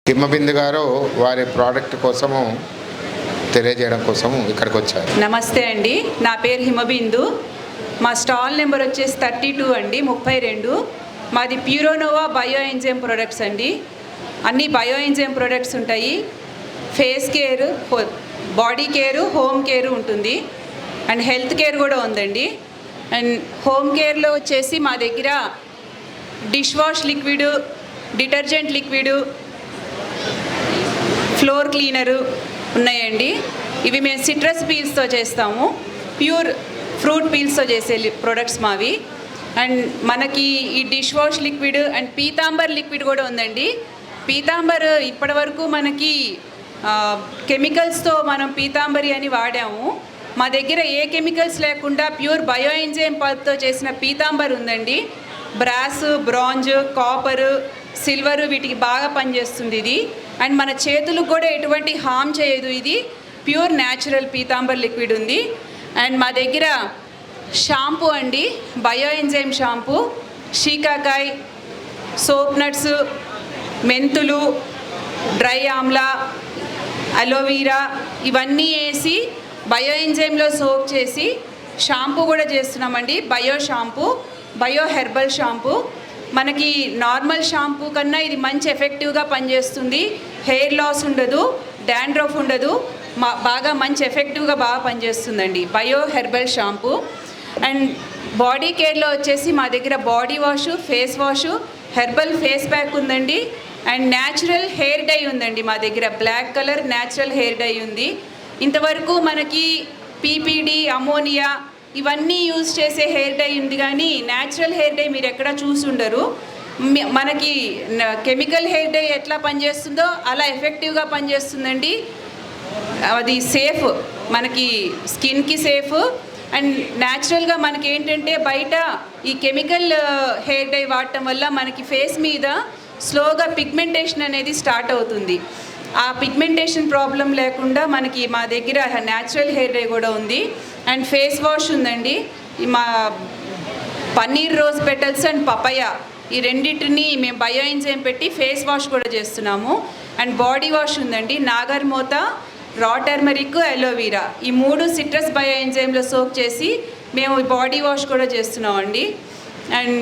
హిమబిందు గారు వారి ప్రోడక్ట్ కోసము తెలియజేయడం కోసము ఇక్కడికి వచ్చారు. నమస్తే అండి, నా పేరు హిమబిందు. మా స్టాల్ నెంబర్ వచ్చేసి 32 అండి, 32. మాది ప్యూరోనోవా బయో ఎంజైమ్ ప్రొడక్ట్స్ అండి. అన్ని బయో ఎంజైమ్ ప్రొడక్ట్స్ ఉంటాయి. Face care, body care, home care ఉంటుంది. అండ్ హెల్త్ కేర్ కూడా ఉందండి. అండ్ హోమ్ కేర్లో వచ్చేసి మా దగ్గర dish wash liquid, detergent liquid, floor cleaner ఉన్నాయండి. ఇవి మేము సిట్రస్ పీల్స్తో చేస్తాము, ప్యూర్ ఫ్రూట్ పీల్స్తో చేసే ప్రొడక్ట్స్ మావి. అండ్ మనకి ఈ dish wash liquid and Pitambar liquid కూడా ఉందండి. పీతాంబర్ ఇప్పటివరకు మనకి కెమికల్స్తో మనం పీతాంబరి అని వాడాము. మా దగ్గర ఏ కెమికల్స్ లేకుండా ప్యూర్ బయో ఎంజైమ్ పల్ప్తో చేసిన పీతాంబర్ ఉందండి. బ్రాస్, బ్రాంజ్, కాపరు, సిల్వరు వీటికి బాగా పనిచేస్తుంది ఇది. అండ్ మన చేతులకు కూడా ఎటువంటి హామ్ చేయదు. ఇది ప్యూర్ న్యాచురల్ పీతాంబర్ లిక్విడ్ ఉంది. అండ్ మా దగ్గర షాంపూ అండి, bio enzyme shampoo, shikakai, soap nuts, మెంతులు, డ్రై ఆమ్లా, అలోవీరా ఇవన్నీ వేసి బయో ఎంజైమ్లో సోప్ చేసి షాంపూ కూడా చేస్తున్నామండి. Bio shampoo, bio herbal shampoo. మనకి నార్మల్ షాంపూ కన్నా ఇది మంచి ఎఫెక్టివ్గా పనిచేస్తుంది. హెయిర్ లాస్ ఉండదు, డాండ్రఫ్ ఉండదు, బాగా మంచి ఎఫెక్టివ్గా బాగా పనిచేస్తుందండి bio herbal shampoo. And body కేర్లో వచ్చేసి మా దగ్గర body wash, face wash, herbal face pack ఉందండి. అండ్ న్యాచురల్ హెయిర్ డై ఉందండి మా దగ్గర, black colour natural hair dye ఉంది. ఇంతవరకు మనకి పీపీడి, అమోనియా ఇవన్నీ యూజ్ చేసే హెయిర్ డై ఉంది, కానీ న్యాచురల్ హెయిర్ డై మీరు ఎక్కడ చూసి ఉండరు. మనకి కెమికల్ హెయిర్ డై ఎట్లా పనిచేస్తుందో అలా ఎఫెక్టివ్గా పనిచేస్తుందండి. అది సేఫ్, మనకి స్కిన్కి సేఫ్. అండ్ న్యాచురల్గా మనకి ఏంటంటే బయట ఈ కెమికల్ హెయిర్ డై వాడటం వల్ల మనకి ఫేస్ మీద స్లోగా పిగ్మెంటేషన్ అనేది స్టార్ట్ అవుతుంది. ఆ పిగ్మెంటేషన్ ప్రాబ్లం లేకుండా మనకి మా దగ్గర న్యాచురల్ హెయిర్ డై కూడా ఉంది. అండ్ ఫేస్ వాష్ ఉందండి. మా పన్నీర్ రోజ్ పెటల్స్ అండ్ పపయ ఈ రెండింటిని మేము బయో ఎంజైమ్ పెట్టి ఫేస్ వాష్ కూడా చేస్తున్నాము. అండ్ బాడీ వాష్ ఉందండి, నాగర్మోత, రా టర్మరిక్, అలోవీరా ఈ 3 సిట్రస్ బయో ఎంజైమ్లో సోక్ చేసి మేము బాడీ వాష్ కూడా చేస్తున్నామండి. అండ్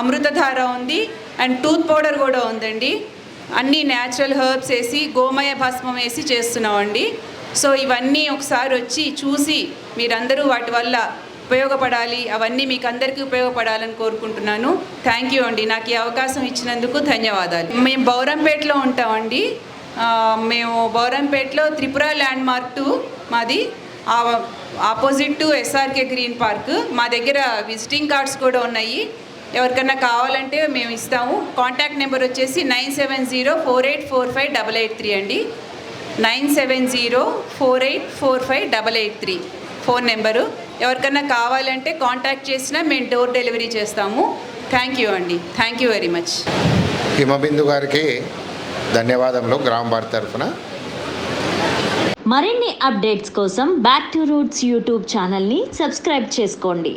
అమృతధార ఉంది. అండ్ టూత్ పౌడర్ కూడా ఉందండి. అన్నీ న్యాచురల్ హెర్బ్స్ వేసి గోమయ భస్మం వేసి చేస్తున్నామండి. సో ఇవన్నీ ఒకసారి వచ్చి చూసి మీరందరూ వాటి వల్ల ఉపయోగపడాలి, అవన్నీ మీకు అందరికీ ఉపయోగపడాలని కోరుకుంటున్నాను. థ్యాంక్ యూ అండి, నాకు ఈ అవకాశం ఇచ్చినందుకు ధన్యవాదాలు. మేము బౌరంపేటలో ఉంటామండి. మేము బౌరంపేటలో త్రిపుర ల్యాండ్ మార్క్ 2 మాది, opposite to SRK green park. మా దగ్గర విజిటింగ్ కార్డ్స్ కూడా ఉన్నాయి, ఎవరికన్నా కావాలంటే మేము ఇస్తాము. కాంటాక్ట్ నెంబర్ వచ్చేసి 9704845883 అండి. 9704845883 ఫోన్ నెంబరు. ఎవరికన్నా కావాలంటే కాంటాక్ట్ చేసినా మేము డోర్ డెలివరీ చేస్తాము. థ్యాంక్ యూ అండి, thank you very much. Himabindu గారికి ధన్యవాదములు గ్రామ భారతి తరఫున. మరిన్ని అప్డేట్స్ కోసం బ్యాక్ టు రూట్స్ యూట్యూబ్ ఛానల్ని సబ్స్క్రైబ్ చేసుకోండి.